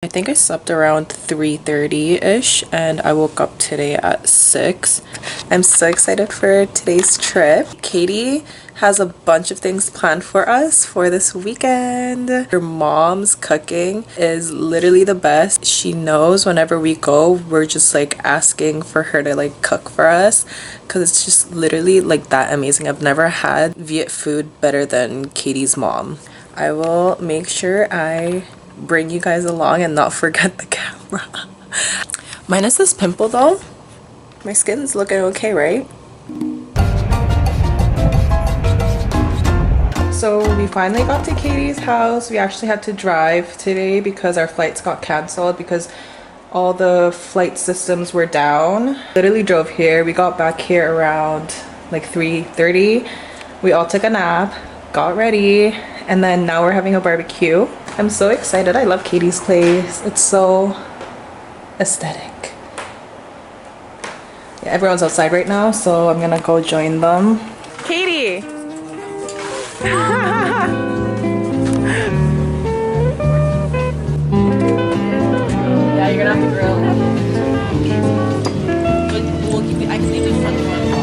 I think I slept around 3:30-ish and I woke up today at 6. I'm so excited for today's trip. Katie has a bunch of things planned for us for this weekend. Her mom's cooking is literally the best. She knows whenever we go, we're just like asking for her to like cook for us because it's just literally like that amazing. I've never had Viet food better than Katie's mom. I will make sure I bring you guys along and not forget the camera. Minus this pimple though, my skin's looking okay, right? So we finally got to Katie's house. We actually had to drive today because our flights got canceled because all the flight systems were down. Literally drove here. We got back here around like 3:30. We all took a nap, got ready, and then now we're having a barbecue. I'm so excited. I love Katie's place. It's so aesthetic. Yeah, everyone's outside right now, so I'm gonna go join them. Katie! Yeah, you're gonna have to grill. We'll keep it, I can leave the front one off.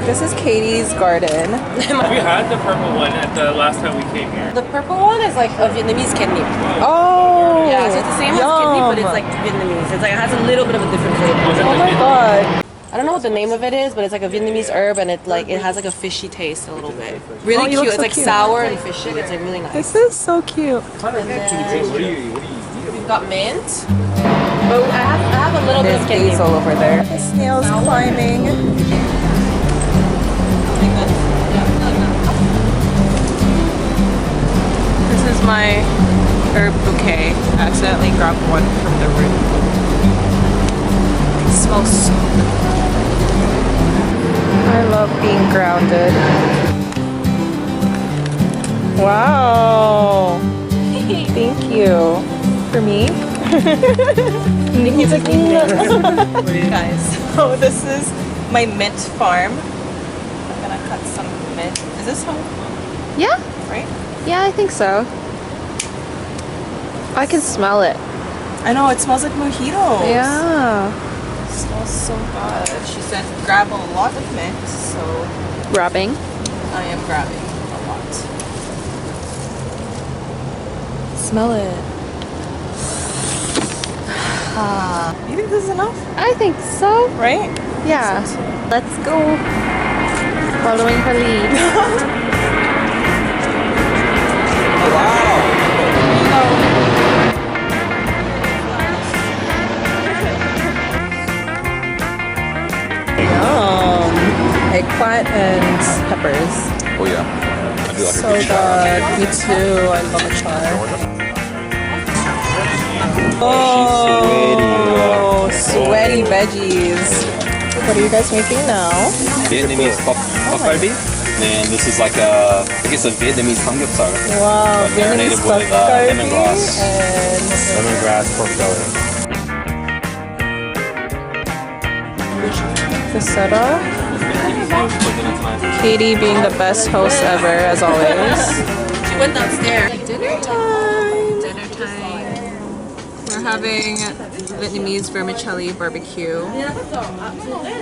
This is Katie's garden. We had the purple one at the last time we came here. The purple one is like a Vietnamese kidney. Oh! Yeah, so it's the same as kidney, but it's like Vietnamese. It's like, it has a little bit of a different flavor. Oh my god. I don't know what the name of it is, but it's like a Vietnamese herb, and it has like a fishy taste a little bit. Really cute. It's so like cute. sour and fishy. It's like really nice. This is so cute. And then we've got mint. But I have a little bit of kidney. Hazel over there. The snail's climbing. This is my herb bouquet. I accidentally grabbed one from the room. It smells so good. I love being grounded. Wow. Thank you. For me? Guys, so this is my mint farm. I'm gonna cut some mint. Is this how? Yeah, Right? yeah, I think so. I can smell it. I know, it smells like mojitos. Yeah. It smells so good. She said grab a lot of mint, so Rubbing. I am grabbing a lot. Smell it. You think this is enough? I think so. Right? Yeah. Let's go. Following her lead. Yum. Eggplant and peppers. Oh yeah. I do like So a good good. Me too. I love a char. Oh, sweaty veggies. What are you guys making now? Vietnamese pop galbi. And this is like I think it's a Vietnamese samgyeopsal. Wow, Marinated Vietnamese with stuffed lemongrass. and Lemongrass pork belly. Paseta. Katie being the best host ever, as always. She went downstairs. Dinner time! Dinner time. We're having Vietnamese vermicelli barbecue.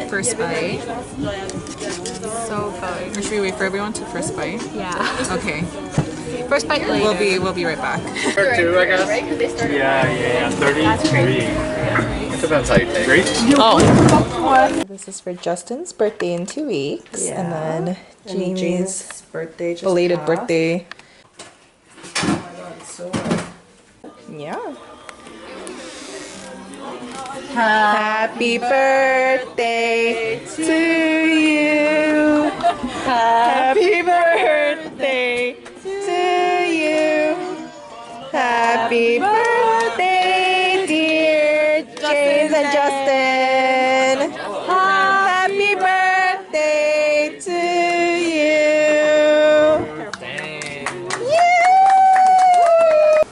First bite. So good. Or should we wait for everyone to first bite? Yeah. Okay. First bite later. We'll be right back. Or two, I guess. Yeah. 33. Depends how you take. 3? Oh. This is for Justin's birthday in 2 weeks. And then Jamie's birthday just belated passed. birthday. Oh my god, it's so good. Yeah. Happy birthday to you. Happy birthday to you. Happy birthday, dear James and Justin. Happy birthday to you. Yeah.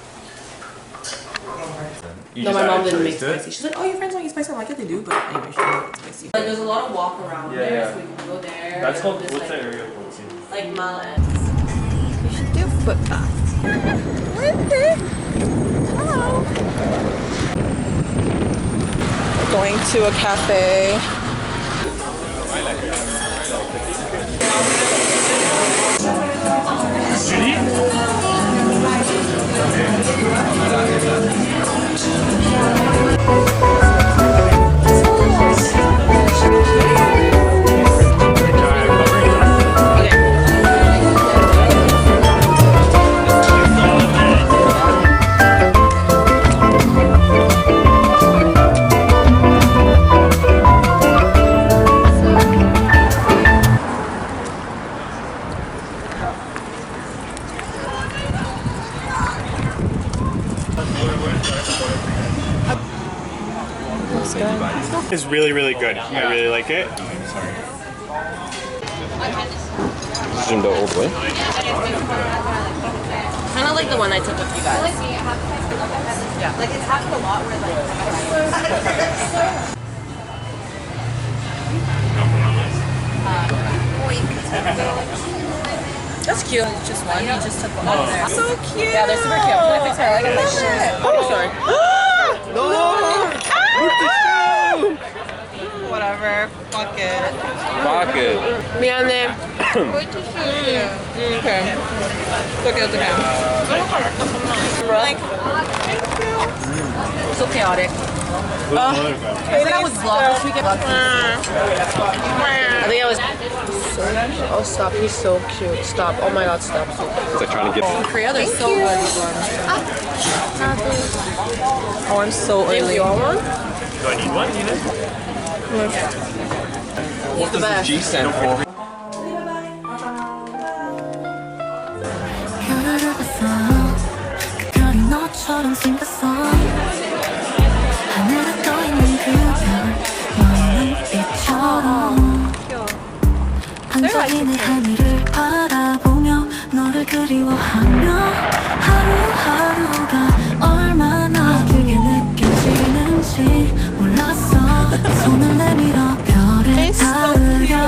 You No, just my mom added didn't make chilies to it? spicy. She's like, oh, your friends don't eat spicy. I'm like, yeah, they do, but anyway, she didn't make it spicy. Like, there's a lot of walk around there, so we can go there. That's and called, just, what's like, that area called? like Mallet. We should do foot baths. Hello. Going to a cafe. It's really, really good. I really like it. Zoom the old way. Kind of like the one I took with you guys. Yeah. Like, it's happened a lot where, that's cute. It's just one. You just took one over there. So cute. Yeah, they're super cute. I'm gonna fix her. I like my shit. Oh, sorry. Whatever. Fuck it. Fuck it. 미안해. Okay. It's okay. It's okay. Like, so chaotic. I think I was vlogging this weekend. I think I was. Oh, stop. He's so cute. Stop. Oh my god, stop. It's like trying to get. In Korea, they're so good, these ones. Oh, I'm so James, early. you want one? Do I need one? You know? What does the G stand for? 별이 너처럼 생겼어 하늘에 떠있는 그 별 너의 눈빛처럼 반짝이는 하늘을 바라보며 너를 그리워하며 하루하루가 얼마나 길게 느껴지는지 몰랐어 손을 내밀어 별을 닿으려